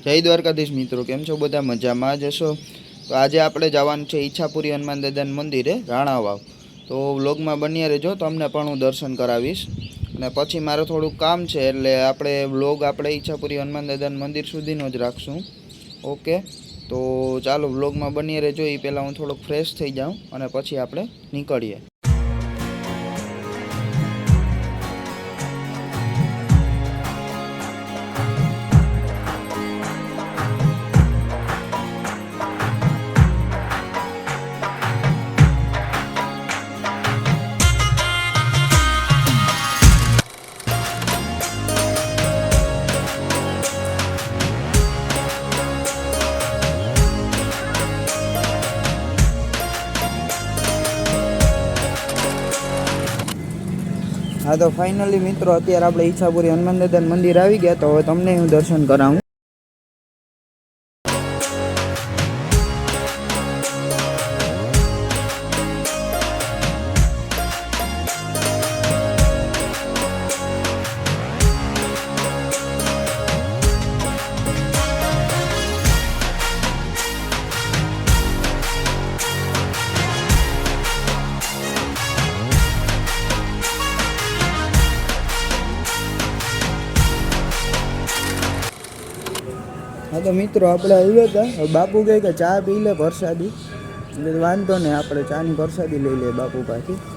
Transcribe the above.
જય દ્વારકાધીશ મિત્રો, કેમ છો બધા? મજામાં જ હશો? તો આજે આપણે જવાનું છે ઈચ્છાપુરી હનુમાન દાદાના મંદિરે રાણાવાવ. તો વ્લોગમાં બન્યા રહેજો, તમને પણ હું દર્શન કરાવીશ. અને પછી મારે થોડુંક કામ છે, એટલે આપણે વ્લોગ આપણે ઈચ્છાપુરી હનુમાન દાદાના મંદિર સુધીનો જ રાખશું. ઓકે, તો ચાલો વ્લોગમાં બન્યા રહેજો. એ પહેલાં હું થોડોક ફ્રેશ થઈ જાઉં અને પછી આપણે નીકળીએ. હા, તો ફાઇનલી મિત્રો અત્યારે આપણે ઈચ્છાપુરી હનુમાન દાદાના મંદિર આવી ગયા. તો હવે તમને હું દર્શન કરાવું. હા, તો મિત્રો આપણે આવ્યા હતા. બાપુ કહે કે ચા પી લે પ્રસાદી. એટલે વાંધો નહીં, આપણે ચાની પ્રસાદી લઈ લઈએ બાપુ પાસેથી.